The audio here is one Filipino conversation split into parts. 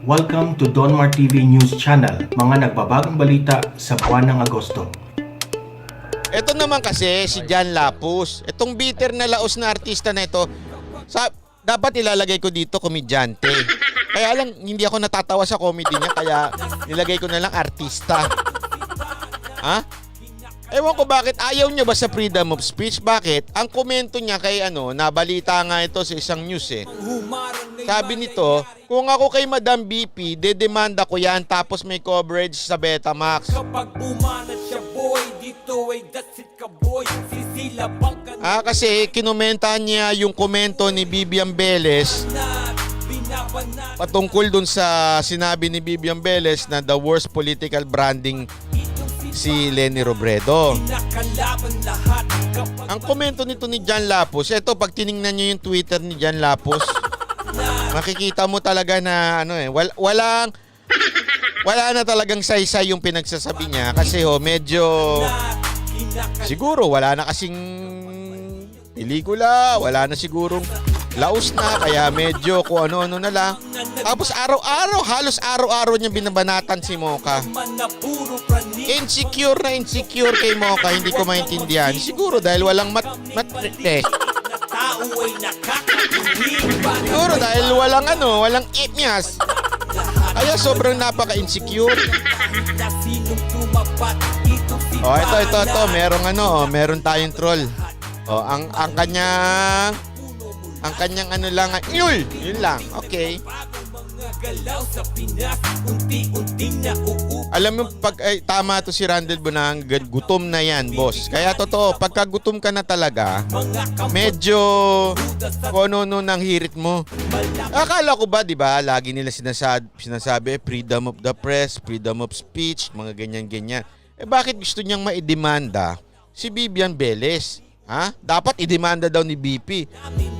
Welcome to Donmar TV News Channel, mga nagbabagong balita sa buwan ng Agosto. Ito naman kasi si Jan Lapus. Itong bitter na laos na artista na ito, dapat ilalagay ko dito komedyante. Kaya lang hindi ako natatawa sa comedy niya, kaya nilagay ko na lang artista. Ha? Ewan ko bakit ayaw niya ba sa freedom of speech? Bakit? Ang komento niya kay nabalita nga ito sa isang news eh. Sabi nito, kung ako kay Madam BP, dedemanda ko yan tapos may coverage sa Betamax. Kapag bumanat siya boy, dito ay that's it ka boy. Sisilabang ka na Kasi kinomentahan niya yung komento ni Bibian Velez patungkol dun sa sinabi ni Bibian Velez na the worst political branding si Leni Robredo. nakalaban lahat. Kapag Ang komento nito ni Jan Lapus, eto pag tiningnan niyo yung Twitter ni Jan Lapus, makikita mo talaga na wala na talagang saysay yung pinagsasabi niya kasi medyo siguro wala na kasing pelikula, wala na sigurong laos na, kaya medyo kung ano-ano na lang. Tapos halos araw-araw niya binabanatan si Mocha. man na puro praning Insecure kay Mocha, hindi ko maintindihan. Siguro dahil walang na tao ay nakakakilig. Siguro dahil walang ipnyas. Kaya sobrang napaka-insecure. Na sinong tumapat, ito si Ito. Meron tayong troll. Ang kanyang yun lang. Okay. mga galaw sa Pinas, unti-unting nauupo. Alam mo, tama to si Randall Bunang, gutom na yan, boss. Kaya totoo, pagka gutom ka na talaga, medyo kono ng hirit mo. Akala ko ba, di ba, lagi nila sinasabi, freedom of the press, freedom of speech, mga ganyan-ganyan. Bakit gusto niyang maidemanda si Bibian Velez? Ha? Dapat idemanda daw ni BP.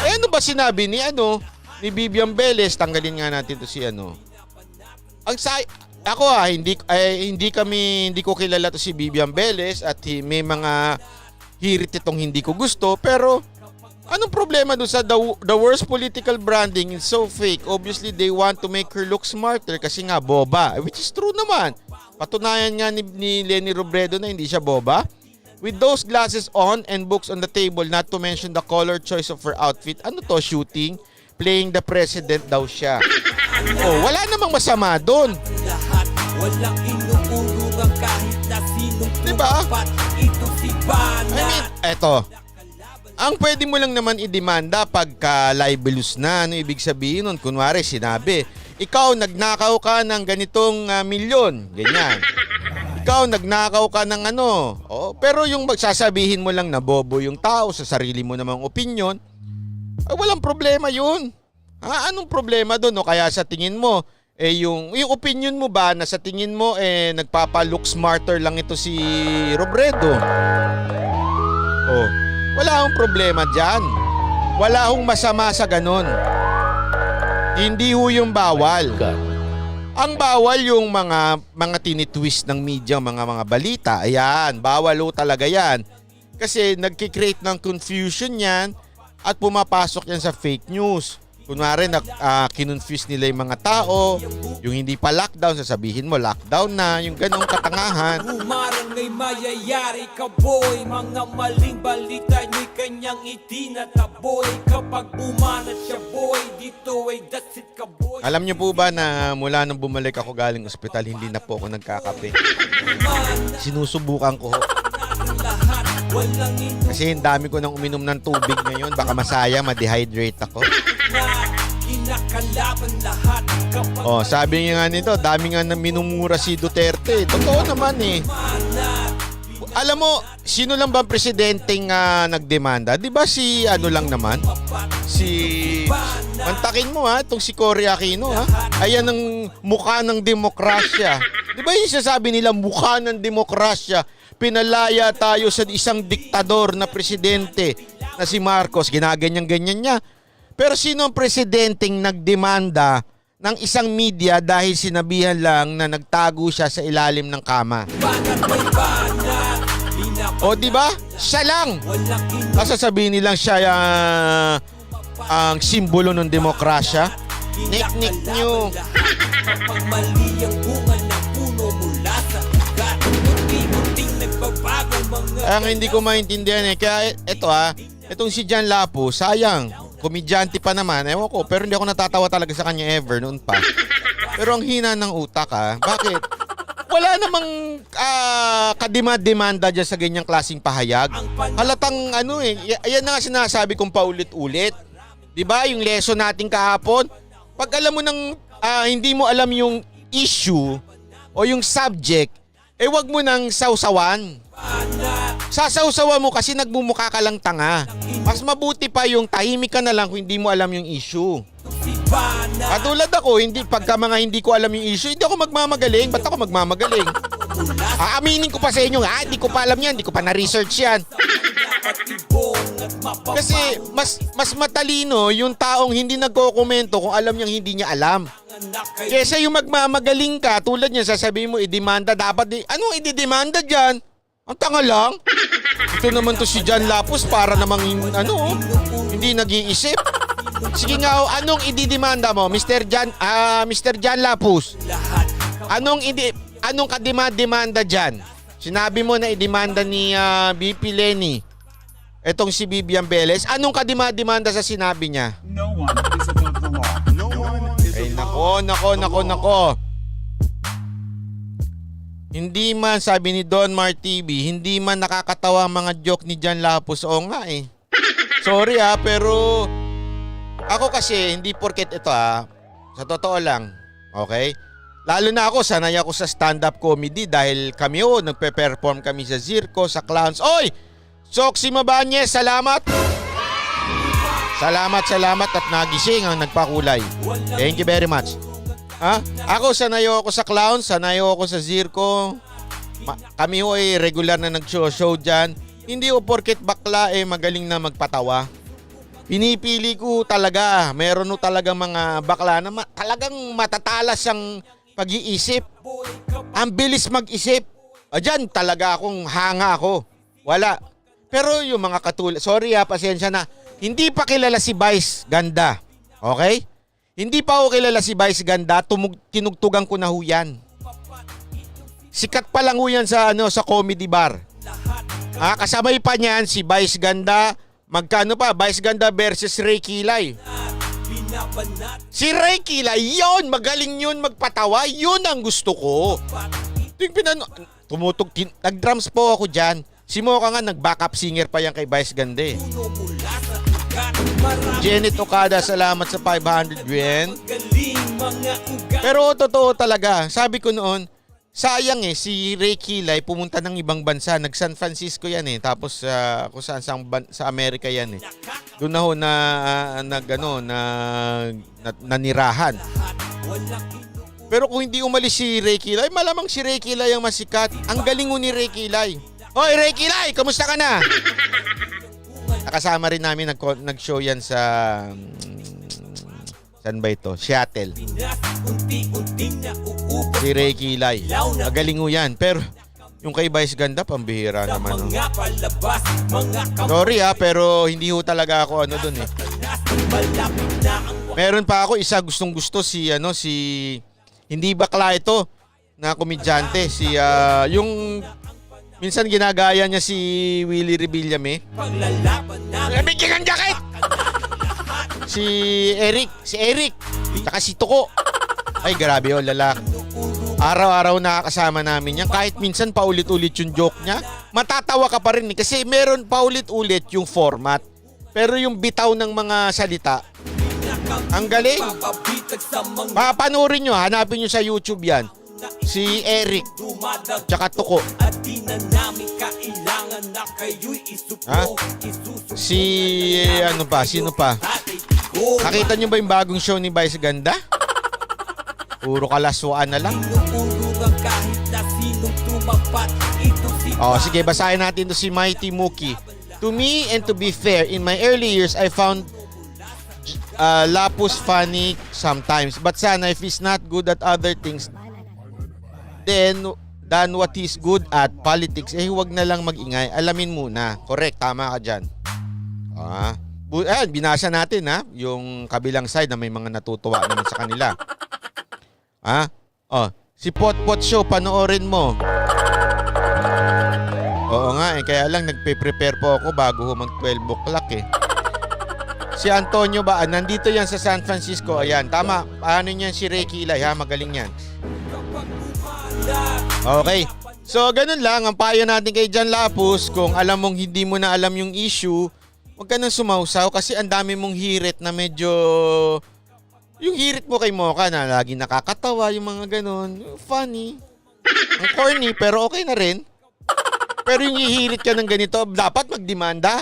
Ano ba sinabi ni Bibian Velez? Tanggalin nga natin to si Ako hindi ko kilala to si Bibian Velez at may mga hirit itong hindi ko gusto, pero anong problema doon sa the worst political branding is so fake? Obviously they want to make her look smarter kasi nga boba, which is true naman. Patunayan nga ni Leni Robredo na hindi siya boba. With those glasses on and books on the table, not to mention the color choice of her outfit, shooting? Playing the president daw siya. Wala namang masama doon. Lahat, walang inuurungan kahit na sinong Diba? tumapat, ito si Bana. Eto. Ang pwede mo lang naman idemanda pagka libelous na. Ano ibig sabihin nun? Kunwari, sinabi, ikaw nagnakaw ka ng ganitong milyon. Ganyan. Ikaw nagnakaw ka ng pero yung magsasabihin mo lang na bobo yung tao sa sarili mo namang opinion, walang problema yun. Anong problema doon? Kaya sa tingin mo, yung opinion mo ba na sa tingin mo nagpapa-look smarter lang ito si Robredo? Wala akong problema dyan. Wala akong masama sa ganun. Hindi yung bawal. Ang bawal yung mga tinitwist ng media, mga balita. Ayan, bawal talaga yan. Kasi nagki-create ng confusion yan at pumapasok yan sa fake news. Kunwari, kinonfuse nila yung mga tao, yung hindi pa lockdown, sasabihin mo lockdown na, yung ganong katangahan. Umarang may mayayari ka boy, mga maling balita nyo'y kanyang itinataboy. Kapag bumanat siya boy, dito ay that's it ka boy. Alam niyo po ba na mula nung bumalik ako galing ospital, hindi na po ako nagkakape. Sinusubukan ko. Lahat, walang Kasi ang dami ko nang uminom ng tubig ngayon, baka masaya, ma-dehydrate ako. kinakalaban lahat. Kapag Sabi nga nito, dami nga na minumura si Duterte. Totoo naman eh. Alam mo, sino lang ba ang presidenteng nagdemanda? Di ba si lang naman? Mantakin mo itong si Cory Aquino Ayan ang mukha ng demokrasya. Di ba yung sasabi nila, mukha ng demokrasya? Pinalaya tayo sa isang diktador na presidente na si Marcos. Ginaganyan-ganyan niya. Pero sino ang presidenteng nagdemanda ng isang media dahil sinabihan lang na nagtago siya sa ilalim ng kama? Di ba? Siya lang. Sasabihin nilang siya ang simbolo ng demokrasya. Nik-nik nyo. Kapag mali ang bunga ng puno mula sa ugat, unti-unting nagbabago mga Ang hindi ko maintindihan Kaya itong si John Lapu, sayang. Komedyante pa naman, ewan ko. Pero hindi ako natatawa talaga sa kanya ever noon pa. Pero ang hina ng utak bakit? Wala namang kadima-demanda dyan sa ganyang klaseng pahayag. Halatang yan na nga sinasabi kong paulit-ulit. Diba yung lesson natin kahapon? Pag alam mo hindi mo alam yung issue o yung subject, wag mo nang sausawan. Sasawsawan mo kasi nagmumukha ka lang tanga. Mas mabuti pa yung tahimik ka na lang kung hindi mo alam yung issue. Katulad ako, pagka mga hindi ko alam yung issue, hindi ako magmamagaling. Ba't ako magmamagaling? Aaminin ko pa sa inyo, hindi ko pa alam yan, hindi ko pa na-research yan. Kasi mas matalino yung taong hindi nagko-komento kung alam niyang hindi niya alam. Kesa yung magmamagaling ka, tulad niya, sasabihin mo, idemanda, dapat anong ididemanda dyan? Ang tanga lang. Ito naman to si John Lapus para namang hindi nag-iisip. Sige nga, anong ididemanda mo, Mr. John Lapus? Anong kademanda dyan? Sinabi mo na idemanda ni BP Lenny etong si Vivian Velez. Anong kademanda sa sinabi niya? No one is above the law. No one is Nako. Hindi man, sabi ni Don Mar TV, hindi man nakakatawa ang mga joke ni John Lapus. Oo nga Sorry pero ako kasi hindi porket ito sa totoo lang, okay? Lalo na ako, sanay ako sa stand-up comedy dahil kami nagpe-perform kami sa Zirko, sa Clowns. Oy! Soxy Mabanyes, salamat! Salamat at nagising ang nagpakulay. Thank you very much. Ako sanay ako sa Clowns, sanay ako sa Zirko. Kami ay regular na nag-show dyan. Hindi porket bakla magaling na magpatawa. Pinipili ko talaga, meron talagang mga bakla na talagang matatalas ang pag-iisip. Ang bilis mag-isip. Diyan talaga akong hanga ako. Wala. Pero yung mga katulad, sorry pasensya na, hindi pa kilala si Vice Ganda. Okay? Hindi pa ako kilala si Vice Ganda, tinugtugan ko na yan. Sikat pa lang yan sa comedy bar. Kasabay pa niyan si Vice Ganda. Magkano pa? Vice Ganda versus Ray Kilay. Si Ray Kilay, yun! Magaling yun magpatawa. Yun ang gusto ko. Nag-drums po ako dyan. Si Mocha nga, nag-backup singer pa yan kay Vice Ganda Janet Okada, salamat sa 500 yen. Pero totoo talaga. Sabi ko noon, sayang si Ray Kilay pumunta ng ibang bansa. Nag-San Francisco yan Tapos kung saan sa Amerika yan Doon na nanirahan. Pero kung hindi umalis si Ray Kilay, malamang si Ray Kilay ang masikat. Ang galing ni Ray Kilay. Hoy Ray Kilay, kamusta ka na? Nakasama rin namin nag-show yan sa saan ba ito? Seattle. Si Ray Kilay. Magaling yan. Pero yung kay Vice Ganda, pambihira naman. Sorry pero hindi talaga ako dun Meron pa ako isa gustong gusto si hindi bakla ito na komedyante. Yung minsan ginagaya niya si Willie Revillame. Bigyan ng jacket! Si Eric. Saka si Tuko. Ay, grabe lalaki. Araw-araw nakakasama namin yan. Kahit minsan paulit-ulit yung joke niya, matatawa ka pa rin kasi meron paulit-ulit yung format. Pero yung bitaw ng mga salita, ang galing. Papanoorin nyo, hanapin nyo sa YouTube yan. Si Eric tsaka Tuko. Sino pa? Nakita nyo ba yung bagong show ni Vice Ganda? Puro kalaswaan na lang. Sige, basahin natin to si Mighty Mookie. To me and to be fair, in my early years, I found Lapus funny sometimes. But sana if he's not good at other things, then what he's good at, politics, huwag na lang mag-ingay. Alamin muna. Correct, tama ka dyan. Binasa natin ha, yung kabilang side na may mga natutuwa naman sa kanila. Ha? Oh, si Potpot Show, panoorin mo. Oo nga kaya lang nagpe-prepare po ako bago mag 12 o'clock eh. Si Antonio ba, nandito yan sa San Francisco. Ayan, tama. Paano niyan si Ray Kilay ha, magaling yan. Okay. So, ganun lang. Ang payo natin kay Jan Lapus, kung alam mong hindi mo na alam yung issue, huwag ka nang sumausaw kasi ang dami mong hirit na medyo... Yung hirit mo kay Mocha na lagi nakakatawa, yung mga ganun. Funny. Ang corny, pero okay na rin. Pero yung hihirit ka ng ganito, dapat magdemanda.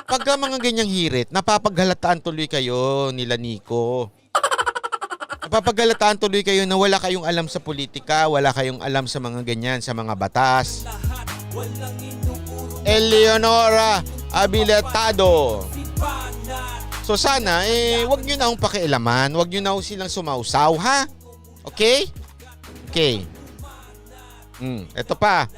Pagka mga ganyang hirit, napapaghalataan tuloy kayo nila Nico. Napapaghalataan tuloy kayo na wala kayong alam sa politika, wala kayong alam sa mga ganyan, sa mga batas. Eleonora Abilitado. So sana, wag nyo na akong pakialaman, wag nyo na akong silang sumausaw, ha? Okay? Okay. Ito pa.